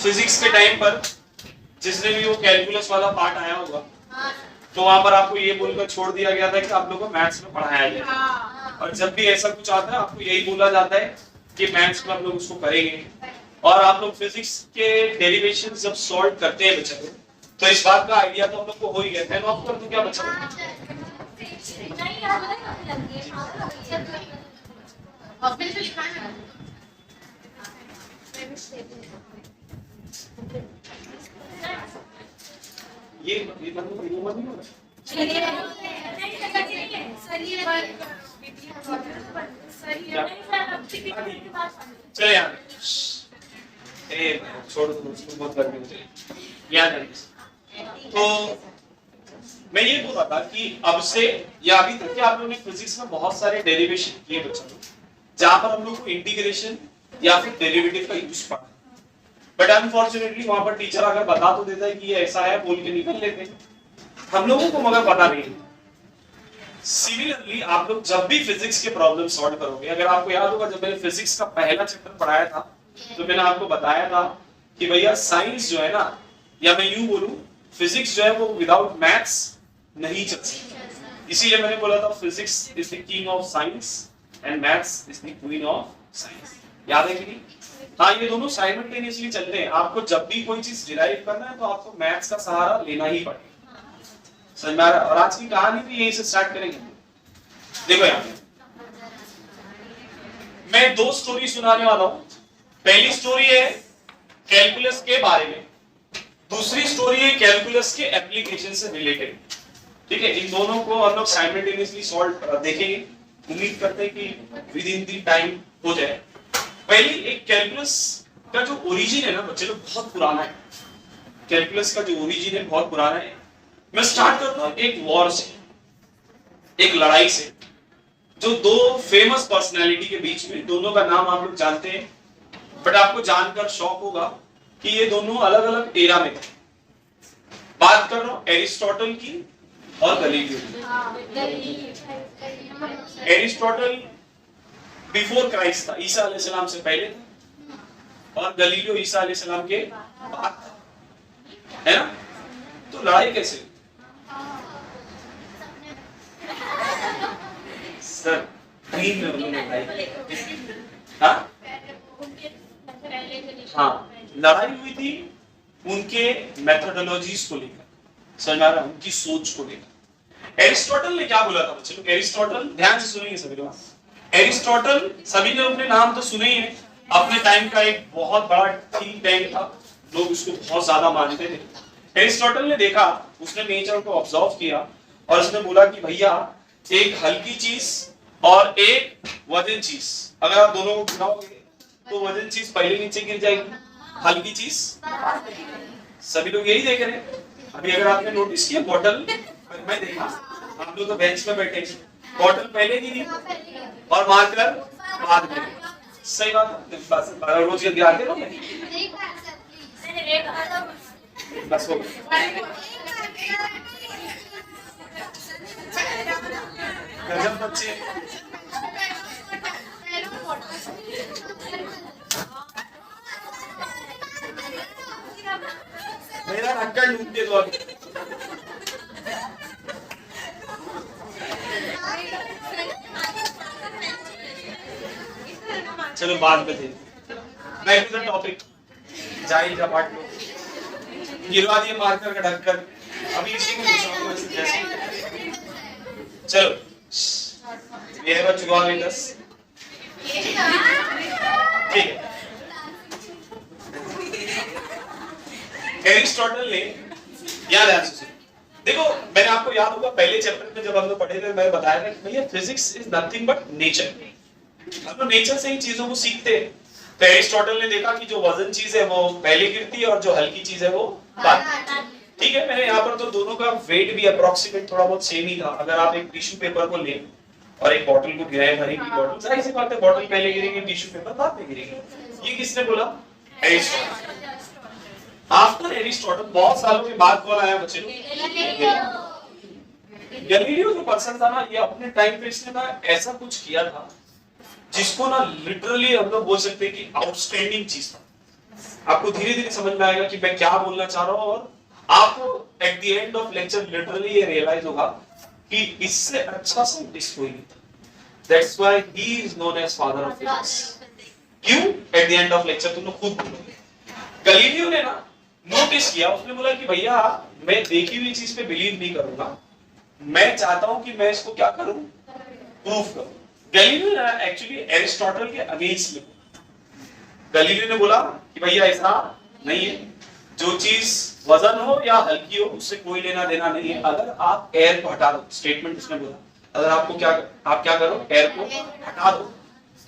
Physics के time पर जिसने भी वो कैलकुलस वाला पार्ट आया होगा तो वहां पर आपको ये बोलकर छोड़ दिया गया था कि आप लोगों को मैथ्स में पढ़ाया जाए, और जब भी ऐसा कुछ आता है आपको यही बोला जाता है कि मैथ्स में आप लोग उसको करेंगे, और आप लोग फिजिक्स के डेरिवेशन जब सॉल्व करते हैं बच्चों तो इस बात का आइडिया तो हम लोग को हो ही गया है। ऑफ कर दूं क्या बच्चों? ये चले यार छोड़ दो उसको, बहुत गर्मी हो रही याद है। तो मैं ये बोल रहा था कि अब से या अभी तक आप लोगों ने फिजिक्स में बहुत सारे डेरिवेशन किए बच्चों, जहां पर हम लोग को इंटीग्रेशन या फिर डेरिवेटिव का यूज पढ़ा, बट अनफॉर्चुनेटली वहां पर टीचर अगर बता तो देता है कि ये ऐसा है बोल के निकल लेते हैं, हम लोगों को मगर पता नहीं। सिमिलरली आप लोग जब भी फिजिक्स के प्रॉब्लम सॉल्व करोगे, अगर आपको याद होगा जब मैंने फिजिक्स का पहला चैप्टर पढ़ाया था तो मैंने आपको बताया था कि भैया साइंस जो है ना, या मैं यूं बोलूं फिजिक्स जो है वो विदाउट मैथ्स नहीं चल सकती, इसीलिए मैंने बोला था physics is the king of science and maths is the queen of science. याद है कि नहीं? हाँ, ये दोनों साइमल्टेनियसली चलते हैं। आपको जब भी कोई चीज डिराइव करना है तो आपको मैथ्स का सहारा लेना ही पड़ेगा, समझ में आ रहा है? और आज की कहानी भी यहीं से स्टार्ट करेंगे। देखो यार, मैं दो स्टोरी सुनाने वाला हूं। पहली स्टोरी है कैलकुलस के बारे में, दूसरी स्टोरी है कैलकुलस के एप्लीकेशन से रिलेटेड। ठीक है, इन दोनों को हम लोग साइमल्टेनियसली सॉल्व देखेंगे। उम्मीद करते हैं कि विद इन दी टाइम हो जाए। पहली एक कैलकुलस का जो ओरिजिन है ना बच्चे लोग, बहुत पुराना है। कैलकुलस का जो ओरिजिन है बहुत पुराना है। मैं स्टार्ट करता हूं एक वॉर से, एक लड़ाई से, जो दो फेमस पर्सनालिटी के बीच में, दोनों का नाम आप लोग जानते हैं, बट आपको जानकर शॉक होगा कि ये दोनों अलग अलग एरा में थे। बात कर रहा हूं एरिस्टोटल की और गलीलियो की। एरिस्टोटल बिफोर क्राइस्ट था, ईसा अलैहिस्सलाम से पहले था, और गलीलियो ईसा अलैहिस्सलाम के बाद था, है ना? तो लड़ाई कैसे हुई? सर ड्रीम में उन्होंने लड़ाई, हाँ हाँ, लड़ाई हुई थी उनके मेथोडोलॉजीज को लेकर, समझ में आ रहा है? उनकी सोच को लेकर। एरिस्टोटल ने क्या बोला था बच्चे लोग? एरिस्टोटल, ध्यान से सुनेंगे सभी लोग। एरिस्टोटल, सभी ने अपने नाम तो सुने ही हैं। अपने टाइम का एक बहुत बड़ा थिंक टैंक था, लोग उसको बहुत ज्यादा मानते थे। एरिस्टोटल ने देखा, उसने नेचर को ऑब्जर्व किया और उसने बोला कि भैया एक हल्की चीज और एक वजन चीज, अगर आप दोनों को गिराओगे तो वजन चीज पहले नीचे गिर जाएगी, हल्की चीज। सभी लोग यही देख रहे हैं। अभी अगर आपने नोटिस किया, बॉटल, मैं देखा आप लोग तो बेंच पे बैठे, बॉटल पहले गिरी और मार्कर बाद में। सही बात है, रोज गिराते रहो। बस हो गजब बच्चे। मेरा ढक्कन ढूंढ दे दो। चलो बाद में बैक टू द टॉपिक। जाहिल का पार्ट लो, गिरवा दिए मार्कर का ढक्कन। अभी इसी को जैसे चलो, ये है बच्चों का विंडोज। ठीक है, एरिस्टोटल ने, याद है आपसे, देखो मैंने आपको याद होगा पहले चैप्टर में जब हम लोग पढ़े थे, मैंने बताया था कि भैया physics is nothing but nature. हम लोग नेचर से ही चीजों को सीखते हैं। तो एरिस्टोटल ने देखा कि जो वजन चीज है वो पहले गिरती है और जो हल्की चीज है वो बाद में। ठीक है, मैंने यहाँ पर तो दोनों का वेट भी अप्रोक्सीमेट थोड़ा बहुत सेम ही था। अगर आप एक टिश्यू पेपर को लें और एक बॉटल को गिराएं, भरी हुई बॉटल, जाहिर सी बात है बॉटल पहले गिरेगी, टिश्यू पेपर बाद में गिरेगी। ये किसने बोला? एरिस्टोटल। आफ्टर एरिस्टोटल बहुत सालों के बाद कौन आया बच्चे लोग? गैलीलियो जो पर्सन था ना, ये अपने टाइम पे इसने ना ऐसा कुछ किया था जिसको ना लिटरली हम लोग बोल सकते हैं कि आउटस्टैंडिंग चीज था। आपको धीरे धीरे समझ में आएगा कि मैं क्या बोलना चाह रहा हूं, और आपको at the end of lecture literally ये रियलाइज होगा कि इससे अच्छा साइंटिस्ट कोई नहीं था। That's why he is known as father of physics. क्यों? At the end of lecture तुम लोग खुद बोलोगे। गैलीलियो ने ना नोटिस किया, उसने बोला कि भैया मैं देखी हुई चीज पे बिलीव नहीं करूंगा, मैं चाहता हूं कि मैं इसको क्या करूं, प्रूफ करूं। गैलीलियो ने एक्चुअली एरिस्टोटल के अगेंस्ट में, गैलीलियो ने बोला कि भैया ऐसा नहीं है, जो चीज वजन हो या हल्की हो उससे कोई लेना देना नहीं है। अगर आप एयर को हटा दो, स्टेटमेंट उसने बोला, अगर आपको आप क्या करो, एयर को हटा दो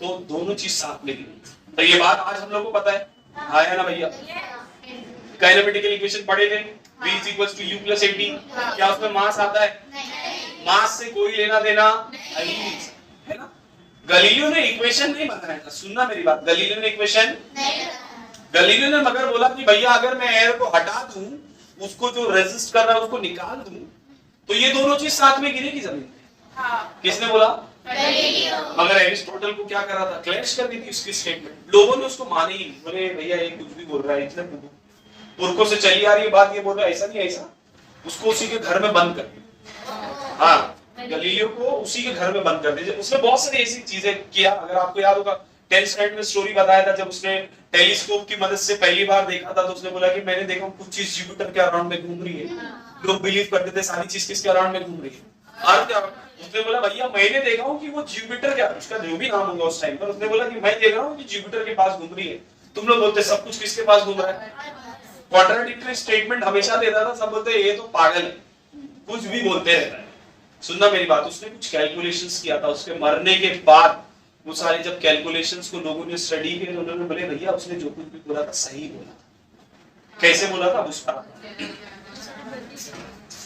तो दोनों चीज साथ में गिरेगी। तो ये बात आज हम लोग को पता है, आया ना भैया? काइनेमेटिकल इक्वेशन पढ़े थे, V = U + AT। क्या उसमें मास आता है? मास से कोई लेना देना नहीं है ना। गैलीलियो ने इक्वेशन नहीं बनाया था, सुनना मेरी बात, गैलीलियो ने इक्वेशन नहीं, गैलीलियो ने मगर बोला कि भैया अगर मैं एयर को हटा दूं, उसको जो रेजिस्ट कर रहा है उसको निकाल दूं, तो ये दोनों चीज साथ में गिरेगी जमीन पे। हाँ। किसने बोला? गैलीलियो। मगर एरिस्टोटल को क्या करा था, क्लैश कर दी थी उसकी स्टेटमेंट। लोगों ने उसको माने ही नहीं, बोले भैया ये कुछ भी बोल रहा है, इतने पुरखों से चली आ रही है बात, ये बोल रहा है ऐसा नहीं ऐसा। उसको उसी के घर में बंद कर दिया। हाँ, गैलीलियो को उसी के घर में बंद कर दिया। उसने बहुत सारी ऐसी चीजें किया, अगर आपको याद होगा 10th स्टैंडर्ड में स्टोरी बताया था, जब उसने टेलीस्कोप की मदद से पहली बार देखा था, तो उसने बोला कि मैंने देखा कुछ चीज जुपिटर के अराउंड में घूम रही है। लोग बिलीव करते थे सारी चीज किसके अराउंड में घूम रही है, अर्थ के अराउंड। उसने बोला भैया मैंने देखा हूं कि वो जुपिटर के, उसका जो भी नाम होगा उस टाइम पर, उसने बोला कि मैं देख रहा हूं कि जुपिटर के पास घूम रही है। तुम लोग बोलते सब कुछ किसके पास घूम रहा है? कॉन्ट्राडिक्टरी स्टेटमेंट हमेशा देता था, सब बोलते ये तो पागल है, कुछ भी बोलते रहता है। सुनना मेरी बात, उसने कुछ कैलकुलेशंस किया था, उसके मरने के बाद वो सारे जब कैलकुलेशंस को लोगों ने स्टडी किए तो उन्होंने बोले भैया उसने जो कुछ भी बोला था सही बोला था। कैसे बोला था उसका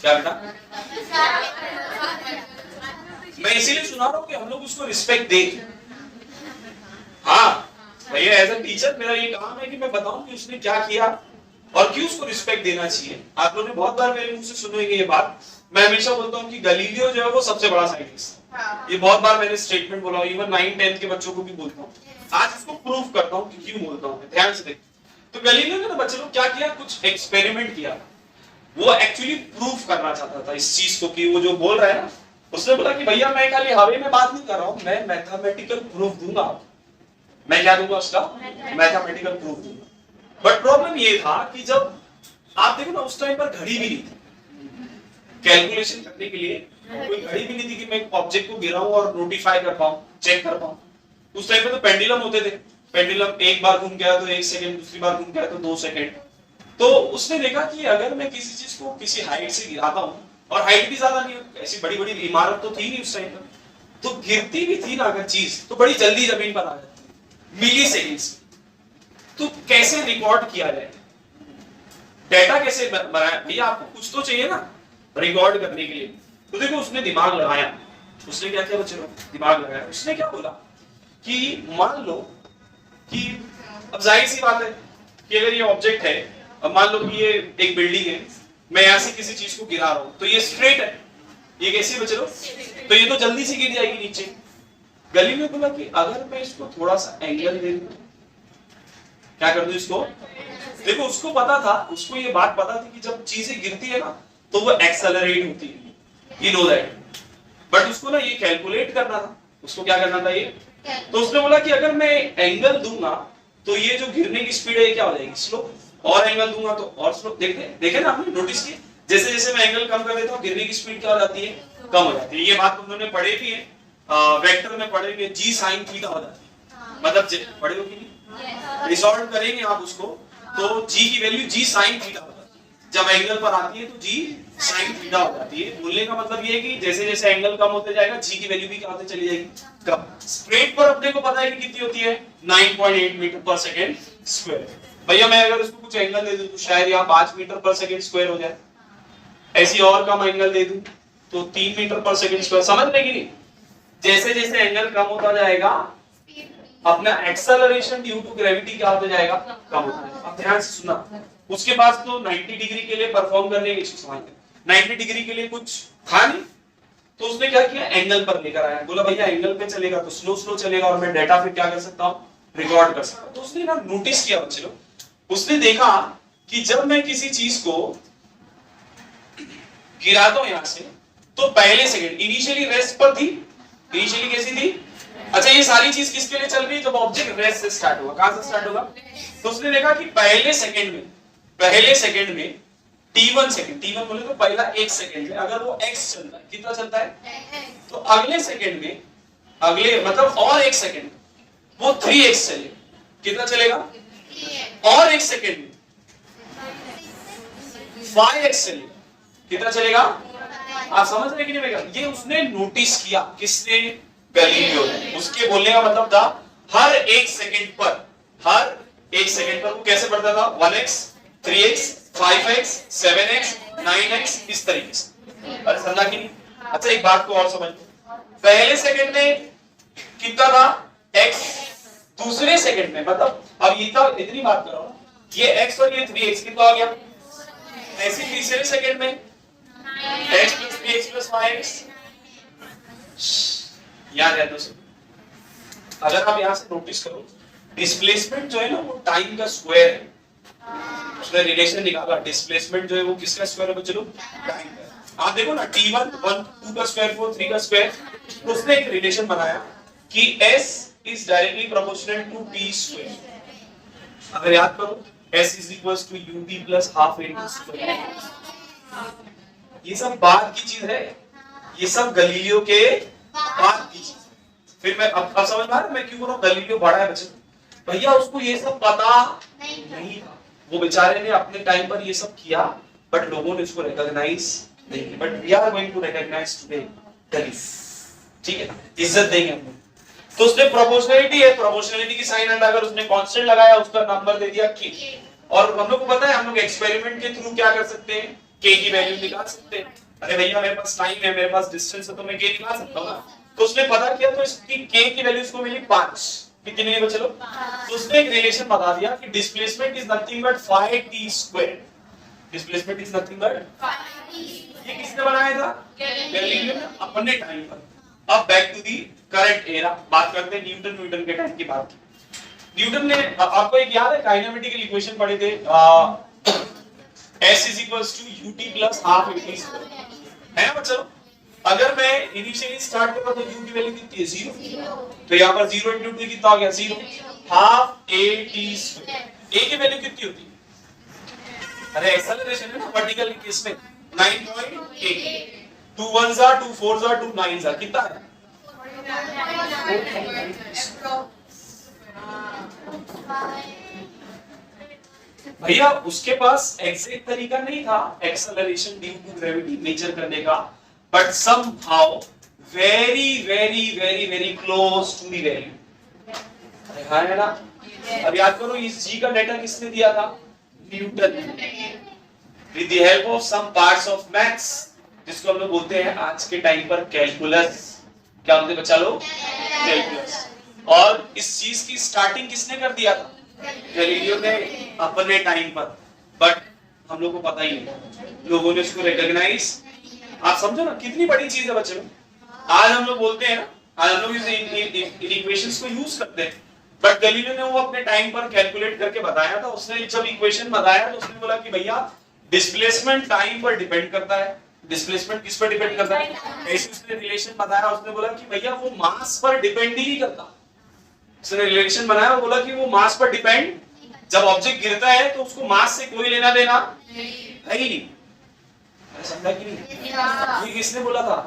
क्या बेटा? मैं इसीलिए सुना रहा हूं कि हम लोग उसको रिस्पेक्ट दें। हाँ भैया, एज अ टीचर मेरा ये काम है कि मैं बताऊं कि उसने क्या किया और क्यों उसको रिस्पेक्ट देना चाहिए। आप लोगों ने बहुत बार मेरे मुंह से सुनेंगे ये बात, मैं हमेशा बोलता हूं कि गैलीलियो जो है वो सबसे बड़ा साइंटिस्ट। ये बहुत बार मैंने स्टेटमेंट बोला, इवन 9th-10th के बच्चों को भी बोलता हूँ। आज इसको प्रूव करता हूँ कि क्यों बोलता हूँ, ध्यान से देखिए। तो गैलीलियो ने बच्चे लोग क्या किया, कुछ एक्सपेरिमेंट किया। वो एक्चुअली प्रूफ करना चाहता था इस चीज को कि वो जो बोल रहा है ना, उसने बोला कि भैया मैं खाली हवा में बात नहीं कर रहा हूँ, मैं मैथमेटिकल प्रूफ दूंगा। मैं क्या दूंगा उसका? मैथमेटिकल प्रूफ दूंगा। बट प्रॉब्लम ये था कि जब आप देखो ना, उस टाइम पर घड़ी भी नहीं थी कैलकुलेशन करने के लिए, कोई घड़ी भी नहीं थी कि मैं एक ऑब्जेक्ट को गिराऊं और नोटिफाई कर पाऊं, चेक कर पाऊं। उस टाइम पे तो पेंडुलम होते थे, पेंडुलम एक बार घूम गया तो 1 सेकंड, दूसरी बार घूम गया तो 2 सेकंड। तो उसने देखा कि अगर मैं किसी चीज को किसी हाइट से गिराता हूं, और हाइट भी ज्यादा नहीं, ऐसी बड़ी बड़ी इमारत तो थी नहीं उस टाइम पर, तो गिरती भी थी ना अगर चीज, तो बड़ी जल्दी जमीन पर आ जाती, मिली सेकेंड्स। तो कैसे रिकॉर्ड किया जाए, डेटा कैसे बनाया भैया? आपको कुछ तो चाहिए ना रिकॉर्ड करने के लिए। तो देखो उसने दिमाग लगाया। उसने क्या किया बच्चों? दिमाग लगाया। उसने क्या बोला कि मान लो कि अब जाहिर सी बात है कि अगर ये ऑब्जेक्ट है, अब मान लो कि ये एक बिल्डिंग है, मैं यहां से किसी चीज को गिरा रहा हूं, तो ये स्ट्रेट है, ये कैसी है बच्चों? तो ये तो जल्दी से गिर जाएगी नीचे। गैलीलियो ने बोला कि अगर मैं इसको थोड़ा सा एंगल दे दूं, क्या कर दूं इसको? देखो उसको पता था, उसको ये बात पता थी कि जब चीजें गिरती है ना तो वो एक्सेलरेट होती है, यू नो दैट। बट उसको ना ये कैलकुलेट करना था, उसको क्या करना था ये। तो उसने बोला कि अगर मैं एंगल दूंगा तो ये जो गिरने की स्पीड है ये क्या हो जाएगी? स्लो। और एंगल दूंगा तो और स्लो। देखे ना आपने, नोटिस किया? जैसे जैसे मैं एंगल कम कर देता हूँ गिरने की स्पीड क्या हो जाती है? कम हो जाती है। ये बात तुम लोगों ने पढ़े भी है, वेक्टर में पढ़े भी है, जी साइन थीटा हो जाती है। मतलब पढ़े हो कि नहीं? रिजॉल्व करेंगे आप उसको, तो जी की वैल्यू जी साइन थीटा हो जाती है। जब एंगल पर आती है तो जी साइन थीटा हो जाती है। बोलने का मतलब ये है कि जैसे जैसे एंगल कम होते जाएगा जी की वैल्यू भी क्या होते चली जाएगी? कम। स्ट्रेट पर अपने को पता है कि कितनी होती है? 9.8 मीटर पर सेकेंड स्क्वायर। भैया मैं अगर इसको कुछ एंगल दे दूं तो शायद यहाँ 5 मीटर पर सेकेंड स्क्वायर हो जाए। ऐसी और कम एंगल दे दूं तो 3 मीटर पर सेकेंड स्क्वायर। समझ में कि नहीं? जैसे जैसे एंगल कम होता जाएगा अपना एक्सेलरेशन ड्यू टू ग्रेविटी क्या होता जाएगा? कम होता जाएगा। अब ध्यान से सुनना, उसके पास तो 90 डिग्री के लिए परफॉर्म करने की चीज 90 डिग्री के लिए कुछ था नहीं, तो उसने क्या किया? एंगल पर लेकर आया। बोला भैया एंगल पे चलेगा तो स्लो स्लो चलेगा और मैं डाटा फिर क्या कर सकता हूँ? रिकॉर्ड कर सकता हूँ। तो उसने ना नोटिस किया बच्चे लोग, उसने देखा कि जब मैं किसी चीज को गिराता हूं यहां से तो पहले सेकंड इनिशियली रेस्ट पर थी, इनिशियली कैसी थी? अच्छा ये सारी चीज किसके लिए चल रही है? जब ऑब्जेक्ट रेस्ट से स्टार्ट होगा, कहां से स्टार्ट होगा? तो उसने देखा कि पहले सेकंड में t1 सेकंड, t1 बोले तो पहला एक सेकंड में अगर वो x चलता है, कितना चलता है? तो अगले सेकंड में, अगले मतलब और एक सेकंड वो 3x चलेगा, कितना चलेगा? और एक सेकंड में 5x चलेगा, कितना चलेगा? आप समझ रहे कि नहीं? ये उसने नोटिस किया, किसने? गैलीलियो ने। उसके बोलने का मतलब था हर एक सेकंड पर वो कैसे बढ़ता था? 1x, 3x, 5x, 7x, 9x, इस तरीके से। अरे समझा कि नहीं? अच्छा एक बात को और समझ लो, पहले सेकंड में कितना था? x, दूसरे सेकंड में मतलब अब इतनी बात कर रहा हूं, ये x और ये 3x कितना हो गया? ऐसे तीसरे सेकंड में x plus 3x plus 5x। याद है दोस्तों, अगर आप यहां से नोटिस करो, डिस्प्लेसमेंट जो है ना वो टाइम का स्क्वायर है। उसने रिलेशन निकाला, डिस्प्लेसमेंट जो है वो किसका स्क्वायर है बच्चों? टाइम का। आप देखो ना t1 1 2 का स्क्वायर 4 3 का स्क्वायर, तो उसने एक रिलेशन बनाया कि s is directly proportional to t square। अगर याद करो s is equals to ut plus half into square। ये सब बाद की चीज है, ये सब गलीलियो के बाद की चीज। फिर मैं अब समझ में आ रहा है मैं क्यों बोल रहा हूं गलीलियो बड़ा है बच्चों? भैया उसको ये सब पता नहीं था, वो बेचारे ने अपने टाइम पर ये सब किया, बट लोगों ने इसको रिकॉग्नाइज नहीं किया। But we are going to recognise today Galileo, ठीक है? इज्जत देंगे हम। तो उसने प्रोपोर्शनलिटी है, प्रोपोर्शनलिटी की साइन हटाकर उसने कांस्टेंट लगाया, उसका नंबर दे दिया k। और हम लोग को पता है हम लोग एक्सपेरिमेंट के थ्रू क्या कर सकते हैं? k की वैल्यू निकाल सकते हैं। अरे भैया मेरे पास टाइम है, मेरे पास डिस्टेंस है, तो मैं k निकाल सकता हूं ना। तो उसने पता किया, तो इसकी k की वैल्यू इसको मिली 5। कितनी है बच्चों? तो उसने एक रिलेशन बता दिया कि displacement is nothing but 5t²। Displacement is nothing but 5t। ये किसने बनाया था? गैलीलियो ने अपने टाइम पर। अब back to the current era, बात करते हैं न्यूटन के टाइम की बात। न्यूटन ने, आपको एक याद है काइनेमेटिकल इक्वेशन पढ़े थे, S is equals to ut plus half at square, है ना बच्चों? अगर मैं इनिशियली स्टार्ट करूं तो u की वैल्यू कितनी है? 0। तो यहां पर 0 into 2 कितना हो गया? 0। half at square। a की वैल्यू कितनी होती है? अरे एक्सेलरेशन है ना वर्टिकल केस में 9.8। 2 1s are 2 4s are 2 9s are कितना है? भैया उसके पास एग्जैक्ट तरीका नहीं था acceleration due to gravity measure करने का, but somehow very very very very close to the value. हाँ है ना? अब याद करो इस जी का डेटा किसने दिया था? Newton. With the help of some parts of maths, जिसको हम लोग बोलते हैं आज के टाइम पर कैलकुलस। क्या बोलते बच्चा लोग? कैलकुलस। और इस चीज की स्टार्टिंग किसने कर दिया था? गैलीलियो ने अपने टाइम पर, बट हम लोग को पता ही नहीं, लोगों ने इसको रिकॉग्नाइज। आप समझो ना कितनी बड़ी चीज है बच्चों। आज हम लोग बोलते हैं ना, आज हम लोग इस इक्वेशंस को यूज करते हैं, बट गैलीलियो ने वो अपने टाइम पर कैलकुलेट करके बताया था। उसने जब इक्वेशन बताया तो उसने बोला कि भैया डिस्प्लेसमेंट टाइम पर डिपेंड करता है। डिस्प्लेसमेंट किस पर डिपेंड करता है? ऐसे उसने रिलेशन बताया, उसने बोला कि भैया वो मास पर डिपेंड ही नहीं करता। उसने रिलेशन बनाया और बोला कि वो मास पर डिपेंड, जब ऑब्जेक्ट गिरता है तो उसको मास से कोई लेना देना है ही नहीं। समझा कि नहीं? ये किसने बोला था?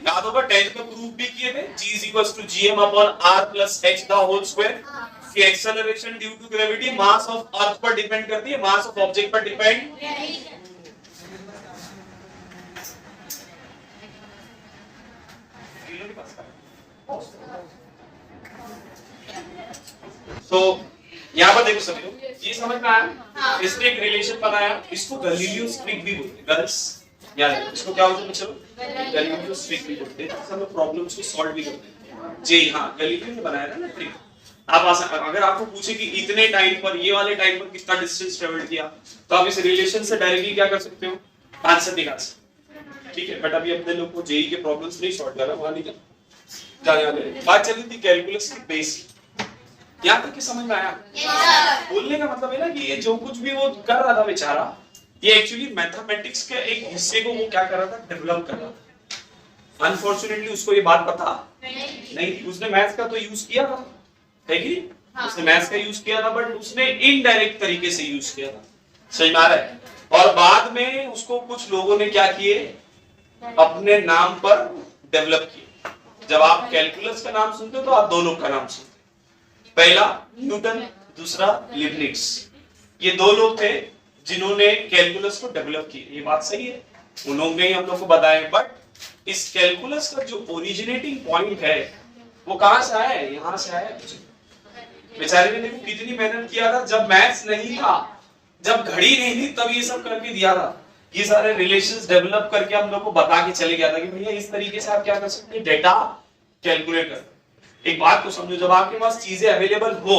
याद होगा 10th में प्रूफ भी किए थे, g is equals to gm upon r plus h the whole square। कि acceleration due to gravity mass of earth पर डिपेंड करती है, मास ऑफ ऑब्जेक्ट पर डिपेंड। तो यहाँ पर देखो सभी लोग, ये समझ में आया? इसने एक रिलेशन बनाया, इसको गैलीलियो स्ट्रिक भी बोलते हैं। गर्ल्स याद है इसको क्या बोलते हैं बच्चों? गैलीलियो स्ट्रिक भी बोलते हैं। सब प्रॉब्लम्स को सॉल्व भी करते हैं जी। हाँ गैलीलियो ने बनाया ना ट्रिक। आप अगर आपको पूछे कि इतने टाइम पर, ये वाले टाइम पर कितना डिस्टेंस ट्रेवल किया, तो आप इस रिलेशन से डायरेक्टली क्या कर सकते हो? आंसर निकाल सकते। ठीक है, बट अभी अपने लोग को जेई के प्रॉब्लम्स नहीं सॉल्व करना, वहां नहीं जाना। बात चली थी कैलकुलस की बेस। यहाँ तक कि समझ में आया? बोलने का मतलब है ना कि ये जो कुछ भी वो कर रहा था बेचारा, ये एक्चुअली मैथमेटिक्स के एक हिस्से को वो क्या कर रहा था, डेवलप कर रहा था। अनफॉर्चुनेटली उसको ये बात पता नहीं, उसने मैथ्स का तो यूज किया था, है कि नहीं? उसने मैथ्स का यूज किया था, बट उसने इनडायरेक्ट तरीके से यूज किया था, समझ में आ रहा है? और बाद में उसको कुछ लोगों ने क्या किए, अपने नाम पर डेवलप किए। जब आप कैलकुलस का नाम सुनते हो तो आप दो लोग का नाम सुनते हो, पहला न्यूटन, दूसरा लिबनिट्ज। ये दो लोग थे जिन्होंने कैलकुलस को डेवलप किया। ये बात सही है, उन लोगों ने हम लोग को बताया, बट इस कैलकुलस का जो ओरिजिनेटिंग पॉइंट है वो कहां से आया है? यहां से आया है। बेचारे ने देखो कितनी मेहनत किया था, जब मैथ्स नहीं था, जब घड़ी नहीं थी, तब ये सब करके दिया था। ये सारे रिलेशंस डेवलप करके हम लोग को बता के चले गया था कि भैया इस तरीके से आप क्या कर सकते हैं, डेटा कैलकुलेट कर। एक बात को समझो, जब आपके पास चीजें अवेलेबल हो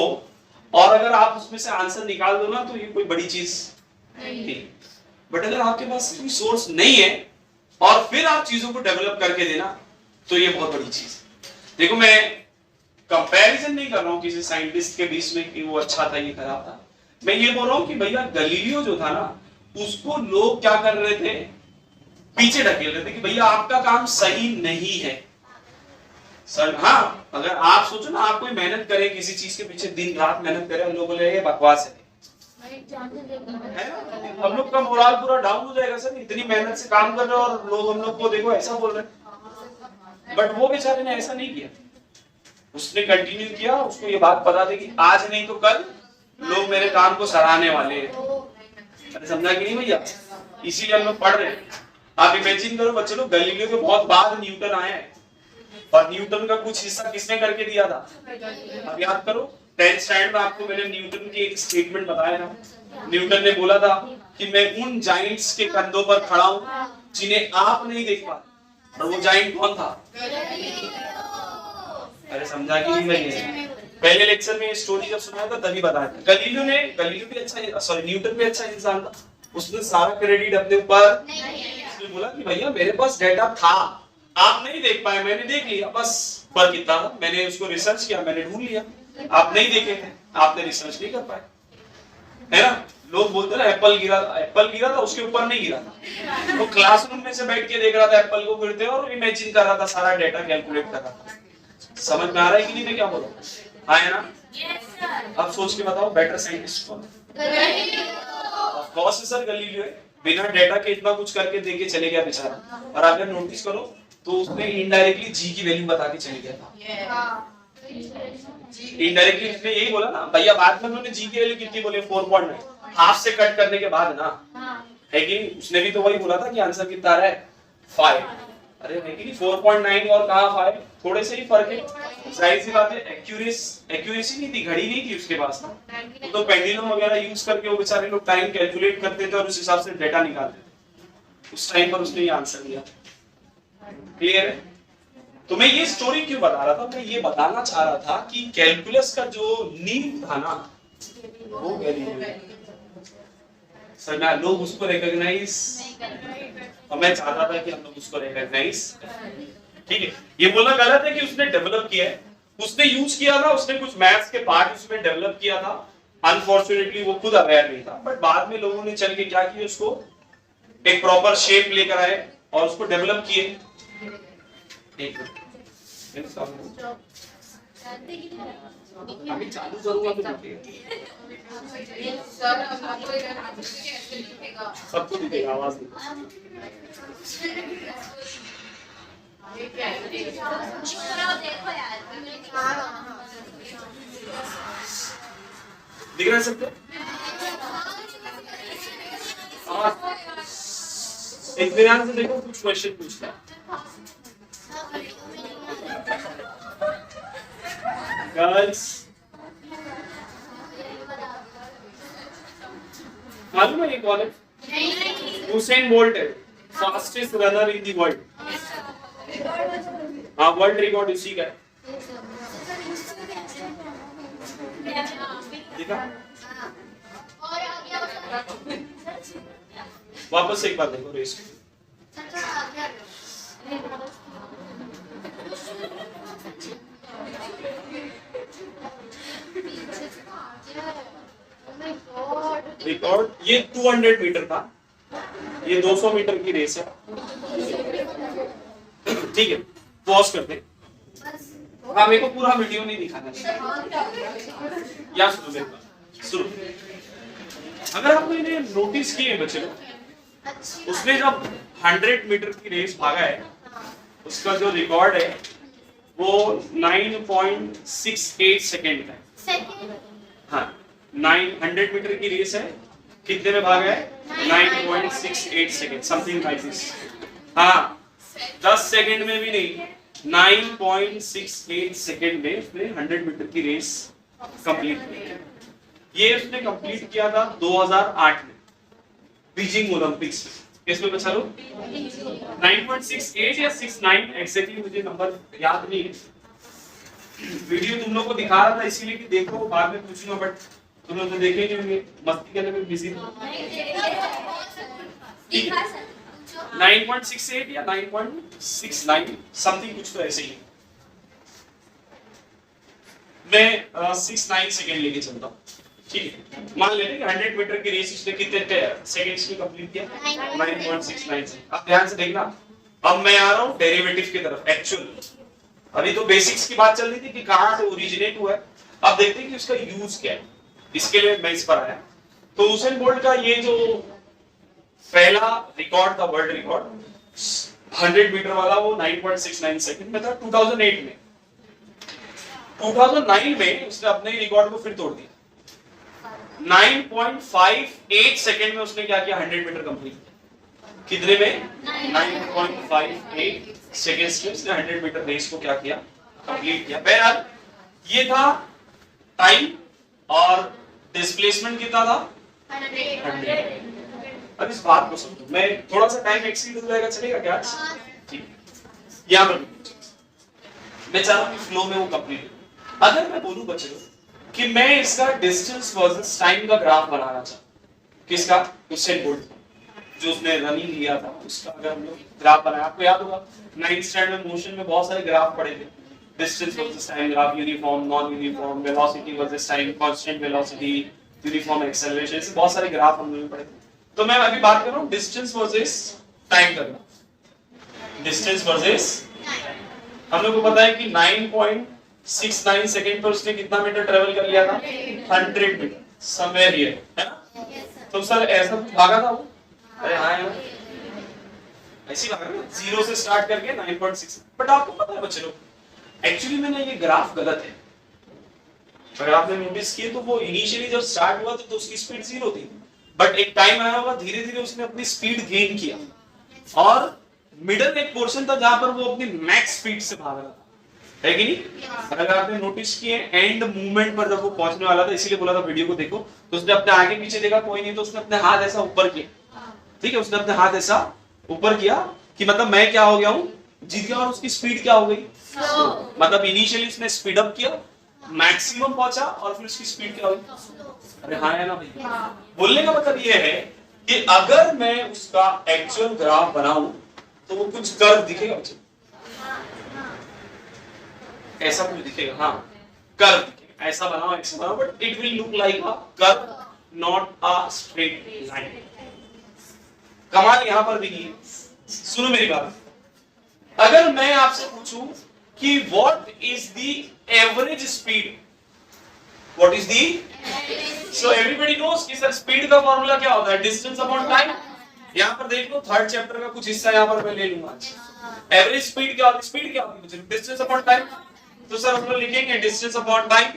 और अगर आप उसमें से आंसर निकाल दो ना, तो ये कोई बड़ी चीज नहीं। बट अगर आपके पास कोई सोर्स नहीं है और फिर आप चीजों को डेवलप करके देना, तो ये बहुत बड़ी चीज है। देखो, मैं कंपैरिजन नहीं कर रहा हूं किसी साइंटिस्ट के बीच में कि वो अच्छा था ये खराब था। मैं ये बोल रहा हूं कि भैया गैलीलियो जो था ना, उसको लोग क्या कर रहे थे, पीछे ढकेल रहे थे कि भैया आपका काम सही नहीं है सर। हाँ, अगर आप सोचो ना, आप कोई मेहनत करे किसी चीज के पीछे, दिन रात मेहनत करे, हम लोग बोले ये बकवास है, हम लोग का मोराल पूरा डाउन हो जाएगा सर। इतनी मेहनत से काम कर रहे हो और लोग हम लोग को देखो ऐसा बोल रहे। बट वो बेचारे ने ऐसा नहीं किया, उसने कंटिन्यू किया। उसको ये बात पता थी कि आज नहीं तो कल लोग मेरे काम को सराहने वाले हैं। समझा कि नहीं भैया? इसीलिए हम लोग पढ़ रहे हैं। आप इमेजिन करो बच्चे लोग, गैलीलियो के बहुत बाद न्यूटन आए हैं, और न्यूटन का कुछ हिस्सा किसने करके दिया था? अब याद करो, 10th स्टैंडर्ड में आपको मैंने न्यूटन की एक स्टेटमेंट बताया था। न्यूटन ने बोला था कि मैं उन जाइंट्स के कंधों पर खड़ा हूं जिन्हें आप नहीं देख पा। और वो जाइंट कौन था? अरे समझा कि नहीं भाई? पहले लेक्चर में ये स्टोरी जब सुनाया था तभी बताया था। गैलीलियो भी अच्छा, सॉरी न्यूटन भी अच्छा इंसान था, उसने सारा क्रेडिट अपने ऊपर उसने बोला कि भैया मेरे पास डेटा था, आप नहीं देख पाए, मैंने देख लिया, बस फर्क इतना था, मैंने उसको रिसर्च किया, मैंने ढूंढ लिया। आप नहीं देखे थे, आपने रिसर्च नहीं कर पाए, है ना? लोग बोलते ना एप्पल गिरा था, उसके ऊपर नहीं गिरा था। वो क्लासरूम में से बैठ के देख रहा था एप्पल को गिरते और इमेजिन कर रहा था, सारा डेटा कैलकुलेट कर रहा था। समझ में आ रहा है कि नहीं मैं क्या बोल रहा हूँ? हाँ है ना? अब सोच के बताओ, बेटर साइंटिस्ट कौन? ऑफ कोर्स सर गैलीलियो है। बिना डेटा के इतना कुछ करके देके चले गया बेचारा। और अगर नोटिस करो तो उसने इनडायरेक्टली जी की वैल्यू बता के चले गया था। इनडायरेक्टली उसने यही बोला ना भैया, बाद में उन्होंने जी की वैल्यू कितनी बोले? 4.9, हाफ से कट करने के बाद ना, है कि उसने भी तो वही बोला था कि आंसर कितना आ रहा है? 5। अरे है कि नहीं? 4.9 और कहां 5, थोड़े से ही फर्क है। जाहिर सी बात है, एक्यूरेसी नहीं थी, घड़ी नहीं थी उसके पास ना, तो पेंडुलम वगैरह यूज करके वो बेचारे लोग टाइम कैलकुलेट करते थे और उस हिसाब से डेटा निकालते थे। उस टाइम पर उसने ये आंसर दिया। क्लियर है? तो मैं ये स्टोरी क्यों बता रहा था? मैं ये बताना चाह रहा था कि कैलकुलस का जो नींव था ना, वो गैलीलियो, लोग उसको रिकॉग्नाइज, और मैं चाहता था कि हम लोग उसको रिकॉग्नाइज। ठीक है, ये बोलना गलत है कि उसने डेवलप किया है, उसने यूज किया था, उसने कुछ मैथ्स के पार्ट उसमें डेवलप किया था। अनफॉर्चुनेटली वो खुद अवेयर नहीं था, बट बाद में लोगों ने चल के क्या किया, उसको एक प्रॉपर शेप लेकर आए और उसको डेवलप किए। अभी चालू करूंगा तो सबको दिखेगा, आवाज दिख रहा है सबको? एक ध्यान से देखो, कुछ क्वेश्चन पूछता है। गर्ल्स, मालूम है ये कौन है? हुसैन बोल्ट है, fastest runner in the world. हाँ, वर्ल्ड रिकॉर्ड इसी का है। देखा? वापस एक बार देखो रेस को। रिकॉर्ड ये 200 मीटर था, ये 200 मीटर की रेस है। ठीक है, पॉज करते। हाँ, मेरे को पूरा वीडियो नहीं दिखाना या सुनो मेरे पास, सुनो। अगर आपने इन्हें नोटिस किए बच्चे लोग, उसने जब 100 मीटर की रेस भागा है, उसका जो रिकॉर्ड है वो 9.68 सेकेंड का है। हाँ, 900 मीटर की रेस है, कितने में भागा है? 9.68 सेकेंड, समथिंग लाइक दिस। हाँ, 10 सेकेंड में भी नहीं, 9.68 सेकेंड में उसने 100 मीटर की रेस कंप्लीट की। ये उसने कंप्लीट किया था 2008 में बीजिंग ओलंपिक्स में। किसमें बचा लो? 9.68 या 69 एग्जैक्टली, मुझे नंबर याद नहीं है। वीडियो तुम लोग को दिखा रहा था इसीलिए कि देखो, बाद में पूछूंगा, बट तुम लोग तो देखे नहीं होंगे, मस्ती करने में बिजी थे। 9.68 या 9.69 समथिंग कुछ तो ऐसे ही। मैं 69 सेकेंड लेके चलता हूँ। ठीक है, मान लेते हैं कि 100 मीटर की रेस उसने कितने सेकंड्स में कंप्लीट किया? 9.69 से। अब ध्यान से देखना, अब मैं आ रहा हूँ डेरिवेटिव की तरफ, एक्चुअल। अभी तो बेसिक्स की बात चल रही थी कि कहां से ओरिजिनेट हुआ है, अब देखते हैं कि उसका यूज क्या है। इसके लिए मैं इस पर आया। तो यूसेन बोल्ट का ये जो पहला रिकॉर्ड था, वर्ल्ड रिकॉर्ड 100 मीटर वाला, वो 9.69 सेकंड में था 2008 में। 2009 में उसने अपने रिकॉर्ड को फिर तोड़ दिया। 9.58 सेकंड में उसने क्या किया? 100 मीटर कंप्लीट किया। कितने में? 9.58 सेकंड्स में उसने 100 मीटर रेस को क्या किया? कंप्लीट किया। बहरहाल ये था टाइम, और डिस्प्लेसमेंट कितना था? 100। अब इस बात को समझो, मैं थोड़ा सा टाइम एक्सीड हो जाएगा, चलेगा क्या? ठीक है, यहां पर मैं चाह रहा हूं कि फ्लो में वो कंप्लीट हो। अगर मैं बोलूं बच्चों कि मैं इसका डिस्टेंस वर्सेस टाइम का ग्राफ बनाना चाहूं, किसका? यूसेन बोल्ट जो उसने रनिंग लिया था उसका अगर हम लोग ग्राफ बनाया, आपको याद होगा 9th स्टैंडर्ड में मोशन में बहुत सारे ग्राफ पढ़े थे। Distance versus time graph, uniform, non uniform, velocity versus time, constant velocity, uniform acceleration, ऐसे बहुत सारे ग्राफ हम लोगों ने पढ़े थे। तो मैं अभी बात कर रहा हूं डिस्टेंस वर्सेस टाइम का ग्राफ। डिस्टेंस वर्सेस, हम लोग को पता है कि 9.69 सेकंड पर उसने कितना मीटर ट्रेवल कर लिया था? 100 मीटर, समवेयर हियर, है ना? तो सर ऐसा कुछ भागा था वो? अरे हाँ यार, ऐसी भागा ना, 0 से स्टार्ट करके 9.6। बट आपको पता है बच्चे लोग, एक्चुअली में ना ये ग्राफ गलत है। अगर आपने नोटिस किए तो वो इनिशियली जब स्टार्ट हुआ तो उसकी स्पीड 0 थी, बट एक टाइम आया होगा धीरे धीरे उसने अपनी स्पीड गेन किया, और मिडल एक पोर्शन था जहां पर वो अपनी मैक्स स्पीड से भाग रहा था, है कि नहीं? अगर आपने नोटिस किए एंड मूवमेंट पर जब वो पहुंचने वाला था, इसीलिए बोला था वीडियो को देखो, तो उसने अपने आगे पीछे देखा, कोई नहीं, तो उसने अपने हाथ ऐसा ऊपर किया। ठीक है, उसने अपने हाथ ऐसा ऊपर किया कि मतलब मैं क्या हो गया हूं? जीत गया। और उसकी स्पीड क्या हो गई? मतलब इनिशियली उसने स्पीड अप किया, मैक्सिमम पहुंचा, और फिर उसकी स्पीड क्या हुई? अरे हाँ है ना भैया। बोलने का मतलब ये है कि अगर मैं उसका एक्चुअल ग्राफ बनाऊं तो वो कुछ कर्व दिखेगा मुझे, ऐसा कुछ दिखेगा। हाँ, कर्व दिखेगा, ऐसा बनाओ, ऐसा बनाओ, but it will look like a curve, not a straight line. कमाल यहां पर भी नहीं है। सुनो मेरी बात, अगर मैं आपसे पूछूं कि what is the average speed, what is the, so everybody knows कि सर स्पीड का फॉर्मूला क्या होता है? Distance upon time. यहां पर देख लो, थर्ड चैप्टर का कुछ हिस्सा यहां पर मैं ले लूंगा। एवरेज स्पीड क्या होती है? स्पीड क्या होती है? Distance upon time. तो सर हम लोग लिखेंगे डिस्टेंस अपॉन टाइम।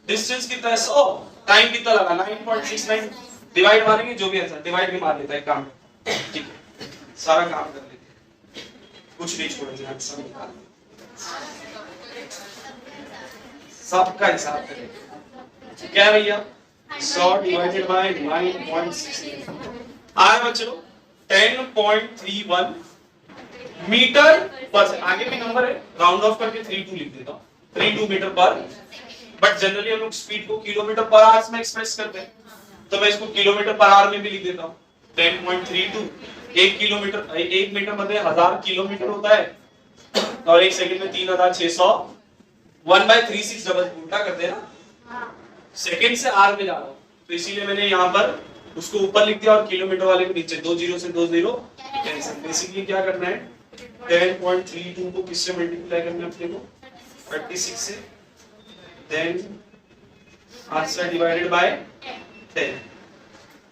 डिस्टेंस कितना है? 100, टाइम कितना लगा? 9.69, डिवाइड मारेंगे, जो भी आंसर डिवाइड भी मार लेता है, काम ठीक है, सारा काम कर लेते हैं, कुछ नहीं छोड़ेंगे, आंसर निकाल सबका हिसाब करेंगे। क्या भैया? 100 डिवाइडेड बाय 9.69 आया बच्चों 10.31 मीटर पर। आगे भी नंबर है, राउंड ऑफ करके 32 लिख देता हूं, 32 मीटर पर। बट जनरली हम लोग स्पीड को किलोमीटर पर आवर में एक्सप्रेस करते हैं, तो मैं इसको किलोमीटर पर आवर में भी लिख देता हूं। 10.32, 1 किलोमीटर, 1 मीटर मतलब 1000 किलोमीटर होता है, और 1 सेकंड में 3600, 1/36 डबल उल्टा करते हैं ना, सेकंड से आर में जा रहा हूं, तो इसीलिए मैंने यहां पर उसको ऊपर लिख दिया और किलोमीटर वाले को नीचे, 2 जीरो से 2 जीरो कैंसिल। बेसिकली क्या करना है, 10.32 को किससे मल्टीप्लाई करना है अपने को, 36 से, then answer divided by 10,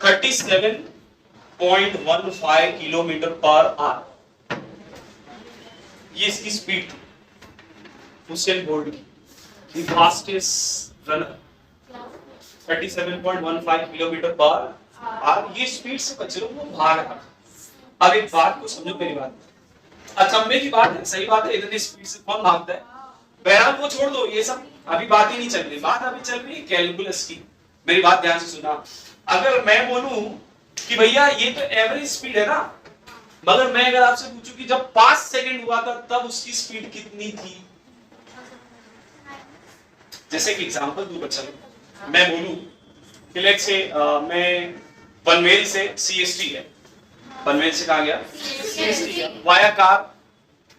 37.15 kilometre per hour. ये इसकी स्पीड थी हुसैन बोल्ट की, fastest runner, 37.15 kilometre per hour. ये स्पीड से बच्चों को भाग रहा। अब एक बात को समझो, मेरी बात अचंभे की बात है, सही बात है, इतनी स्पीड से कौन भागता है। बहरहाल वो छोड़ दो, ये सब अभी बात ही नहीं चल रही, बात अभी चल रही है कैलकुलस की। मेरी बात ध्यान से सुना। अगर मैं बोलूं कि भैया ये तो एवरेज स्पीड है ना, मगर मैं अगर आपसे पूछूं कि जब 5 सेकंड हुआ था तब उसकी स्पीड कितनी थी। जैसे कि एग्जांपल दूं बच्चा, मैं बोलूं कि लेट्स से मैं पनवेल से सीएसटी है, पनवेल से कहां गया, सीएसटी वाया कार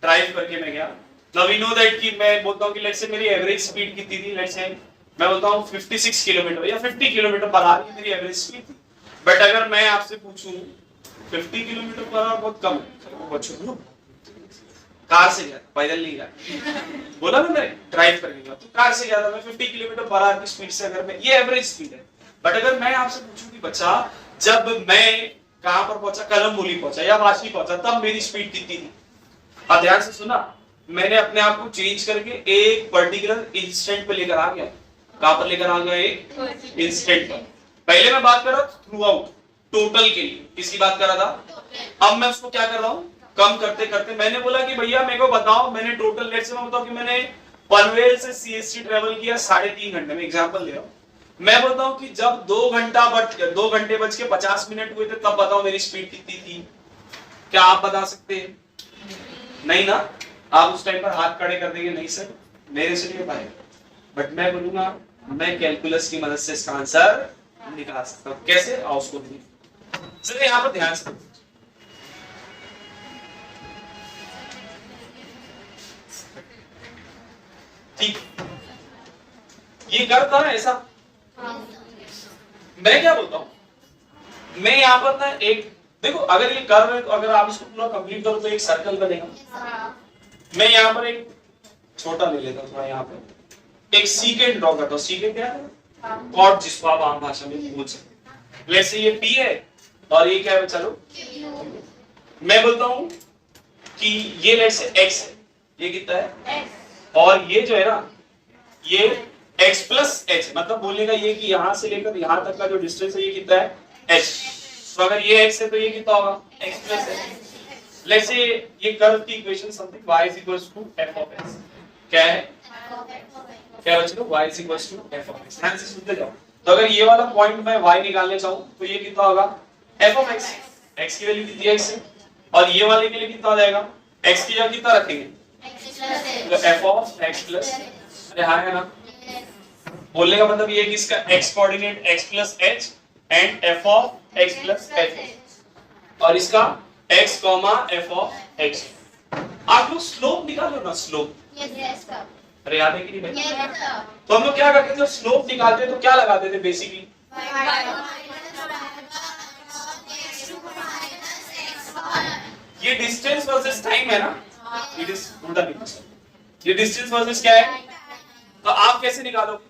ड्राइव करके मैं गया। नाउ वी नो दैट कि मैं बोलता हूं कि लेट्स से मेरी एवरेज स्पीड कितनी थी, लेट्स से मैं बोलता हूं 56 किलोमीटर या 50 किलोमीटर पर आवर मेरी एवरेज स्पीड थी। बट अगर मैं आपसे पूछूं 50 किलोमीटर पर आवर बहुत कम है, बच्चों कार से गया, पैदल नहीं गया, बोला ना मैं ड्राइव करके गया, तो कार से गया था मैं 50 किलोमीटर पर आवर की स्पीड से, अगर मैं, ये एवरेज स्पीड है। बट अगर मैं आपसे पूछूं कि बच्चा जब मैं कहां पर पहुंचा, कलमबोली पहुंचा या वाशी पहुंचा, तब मेरी स्पीड कितनी थी। अब ध्यान से सुना, मैंने अपने आप को चेंज करके एक पर्टिकुलर इंस्टेंट पे लेकर आ गया। कहां पर लेकर आ गया, एक इंस्टेंट पर। पहले मैं बात कर रहा था थ्रू आउट, टोटल के लिए, किसकी बात कर रहा था। अब मैं उसको क्या कर रहा हूं, कम करते करते मैंने बोला कि भैया मेरे को बताओ, मैंने टोटल, लेट से मैं बताऊं कि मैंने पनवेल से सीएसटी ट्रेवल किया 3.5 घंटे में, एग्जांपल ले रहा हूं। मैं बोलता हूं कि जब 2 घंटे बज के 50 मिनट हुए थे, तब बताओ मेरी स्पीड कितनी थी। क्या आप बता सकते हैं? नहीं ना, आप उस टाइम पर हाथ खड़े कर देंगे, नहीं सर मेरे से नहीं पाएगा। बट मैं बोलूंगा मैं कैलकुलस की मदद से इसका आंसर निकाल सकता हूं। कैसे, आओ उसको चलिए यहां पर ध्यान से, ठीक, ये करता है ऐसा। मैं क्या बोलता हूं, मैं यहां पर ना एक, देखो अगर ये कर रहे, तो अगर आप इसको पूरा कंप्लीट करो तो एक सर्कल बनेगा। मैं यहां पर एक छोटा ले लेता हूं, यहां पर एक सीकेंट ड्रॉ करता हूं। सीकेंट क्या है, कॉर्ड, जिसको आप आम भाषा में बोल सकते। लेट्स से ये पी है और ये क्या है, चलो मैं बोलता हूं कि ये लेट्स से एक्स है, ये कितना है, और ये जो है ना, ये x प्लस एच, मतलब बोलने का ये कि यहां से लेकर यहां तक का जो डिस्टेंस है ये कितना है, h। तो अगर ये x है तो ये कितना होगा, x plus h। Let's say ये कर्व की equation something y is equals to f of x, क्या है, क्या बच्चों, y is equals to f of x। ध्यान से सुनते जाओ। तो अगर ये वाला पॉइंट मैं y निकालने चाहूं तो ये कितना होगा, f ऑफ x, x की वैल्यू कितनी है x है, और ये वाले के लिए कितना हो जाएगा, x की जगह कितना रखेंगे, तो f ऑफ x प्लस, अरे हाँ है ना, बोलने का मतलब ये कि इसका x coordinate x plus h and f of x plus h, और इसका x comma f of x। आप लोग स्लोप निकालो ना, स्लोप, अरे याद है कि नहीं, तो हम लोग क्या करते थे, जब स्लोप निकालते तो क्या लगाते थे बेसिकली, ये डिस्टेंस वर्सेस टाइम है ना, ये डिस्टेंस वर्सेस क्या है। तो आप कैसे निकालोगे,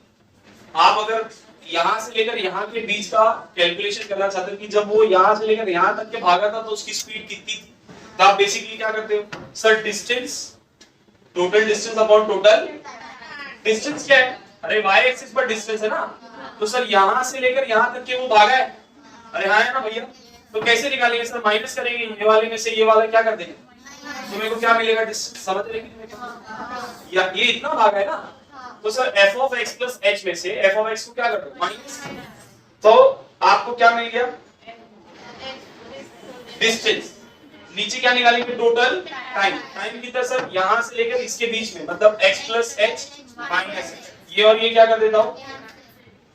आप अगर यहां से लेकर यहां के बीच का कैलकुलेशन करना चाहते हो कि जब वो यहां से लेकर यहां तक के भागा था तो उसकी स्पीड कितनी थी, तो आप बेसिकली क्या करते हो, sir distance, total distance upon total distance क्या है, अरे y एक्सिस पर डिस्टेंस है ना, तो सर यहां से लेकर यहां तक के वो भागा है, अरे हाँ है ना भैया। तो कैसे निकालेंगे सर, माइनस करेंगे, ये वाले में से ये वाला क्या कर देंगे, तो मेरे को क्या मिलेगा, डिस्टेंस, समझ रहे हैं, या ये इतना भागा है ना, तो sir f of x plus h में से f ऑफ x को क्या कर दो, माइनस, तो आपको क्या मिल गया, डिस्टेंस। नीचे क्या निकालेंगे, टोटल टाइम, टाइम कितना सर, यहां से लेकर इसके बीच में, मतलब x plus h minus h, ये और ये क्या कर देता हूं,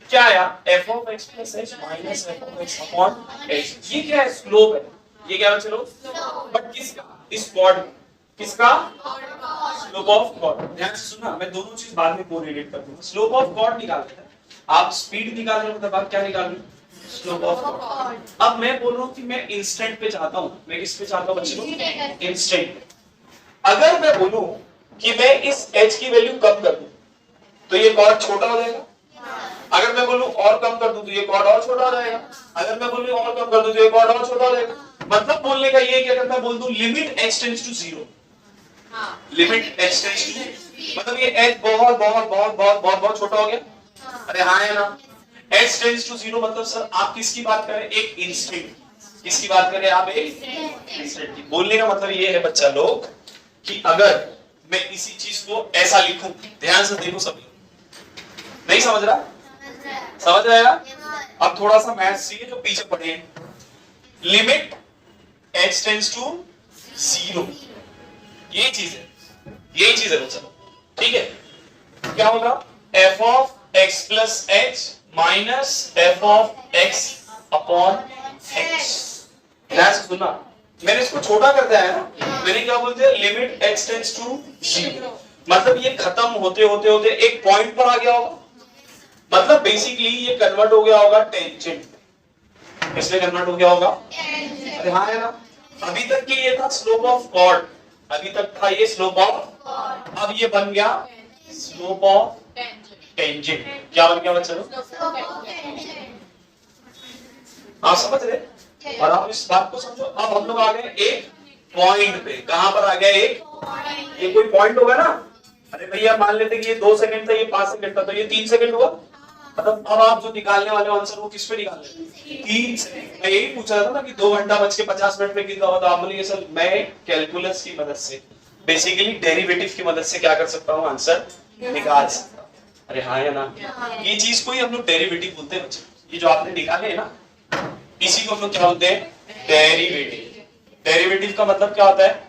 क्या आया, f of x plus h minus f of x upon h। ये क्या है, स्लोप है, ये क्या है चलो, बट किसका, इस कॉर्ड, किसका, स्लोप ऑफ कॉर्ड। ध्यान से सुनना, मैं दोनों चीज बाद में कोरिलेट कर दूंगा। स्लोप ऑफ कॉर्ड निकालते हैं, आप स्पीड निकाल रहे हो, मतलब आप क्या निकाल रहे हो, स्लोप ऑफ कॉर्ड। अब मैं बोल रहा हूँ कि मैं इंस्टेंट पे चाहता हूँ, मैं किस पे चाहता हूँ बच्चों? इंस्टेंट। अगर मैं बोलूं कि मैं इस h की वैल्यू कम कर दूं तो ये कॉर्ड छोटा हो जाएगा। अगर मैं बोलूं और कम कर दूं तो ये कॉर्ड और छोटा हो जाएगा। अगर मैं बोलूं और कम कर दूं तो ये कॉर्ड और छोटा हो जाएगा। मतलब बोलने का ये कि अगर मैं बोल दूं limit h tends to 0, limit h tends to, मतलब ये h बहुत बहुत बहुत बहुत बहुत बहुत छोटा हो गया। अरे हाँ है ना, h टेंड्स टू 0 मतलब सर आप किसकी बात कर रहे हैं? एक इंस्टेंट। किसकी बात कर रहे हैं आप? एक इंस्टेंट की। बोलने का मतलब ये है बच्चा लोग कि अगर मैं इसी चीज को ऐसा लिखूं, ध्यान से देखो सभी, नहीं समझ रहा? समझ रहा है? अब थोड़ा सा मैथ्स चाहिए जो पीछे पढ़े हैं। लिमिट h टेंड्स टू 0, ये चीज है, यही चीज है बच्चा, ठीक है? क्या होगा? f of x plus h minus f of x upon x। ध्यान से सुनना, मैंने इसको छोटा कर दिया है ना, मैंने क्या बोलते हैं? लिमिट x टेंड्स टू 0, मतलब ये खत्म होते होते होते एक पॉइंट पर आ गया होगा, मतलब बेसिकली ये कन्वर्ट हो गया होगा टेंजेंट। इसमें कन्वर्ट हो गया होगा, अरे हाँ है ना। अभी तक के ये था स्लोप ऑफ कॉर्ड, अभी तक था ये स्लोप ऑफ, अब ये बन गया स्लोप ऑफ टेंजेंट। क्या बन गया बच्चों? आप समझ रहे? और आप इस बात को समझो। अब हम लोग आ गए एक पॉइंट पे। कहां पर आ गए? एक, ये कोई पॉइंट होगा ना। अरे भैया मान लेते कि ये 2 सेकंड था, ये 5 सेकंड था, तो ये 3 सेकंड हुआ। मतलब अब आप जो निकालने वाले आंसर वो किस पे निकाल रहे? 3 सेकंड। मैं यही पूछ रहा था ना कि 2 घंटा बज के 50 मिनट में कितना होता। आप बोलिए सर मैं कैलकुलस की मदद से, बेसिकली डेरिवेटिव की मदद से क्या कर सकता हूँ? आंसर निकाल सकता हूँ। अरे हाँ या ना, ये चीज को ही हम लोग डेरिवेटिव बोलते हैं बच्चे। ये जो आपने निकाले है ना, इसी को हम लोग क्या बोलते हैं? डेरिवेटिव। डेरिवेटिव का मतलब क्या होता है?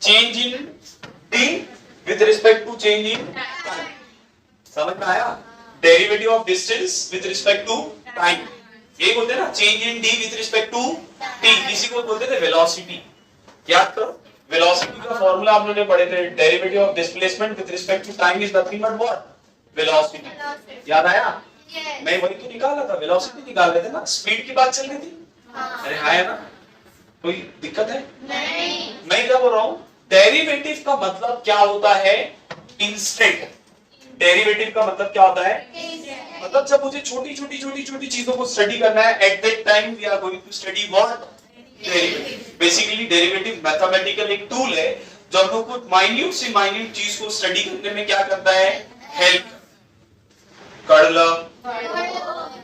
Change in D with respect to change in time. समझ में आया? Derivative of distance with respect to time, ये बोलते हैं ना, change in D with respect to T. इसी को बोलते थे वेलोसिटी। याद करो, वेलोसिटी का फॉर्मूला आप लोगों ने पढ़े थे, derivative of displacement with respect to time is nothing but what? Velocity. याद आया? मैं वही तो निकाल रहा था, वेलोसिटी निकाल रहे थे ना, स्पीड की बात चल रही थी। अरे हाँ है ना, कोई दिक्कत है? नहीं। मैं क्या बोल रहा हूँ, डेरिवेटिव का मतलब क्या होता है? इंस्टेंट। डेरिवेटिव का मतलब क्या होता है? मतलब जब मुझे छोटी छोटी छोटी छोटी चीजों को स्टडी करना है, at that time we are going to study what? Derivative. Basically derivative mathematical एक टूल है जो हम लोग को माइन्यूट से माइन्यूट चीज को स्टडी करने में क्या करता है? हेल्प कर लो।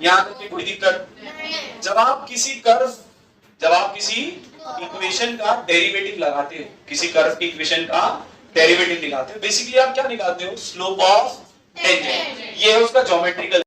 यहाँ तक कोई दिक्कत? जब आप किसी कर्व, जब आप किसी इक्वेशन का डेरिवेटिव लगाते हो, किसी कर्व की इक्वेशन का डेरिवेटिव निकालते हो, बेसिकली आप क्या निकालते हो? Slope of tangent. ये है उसका ज्योमेट्रिकल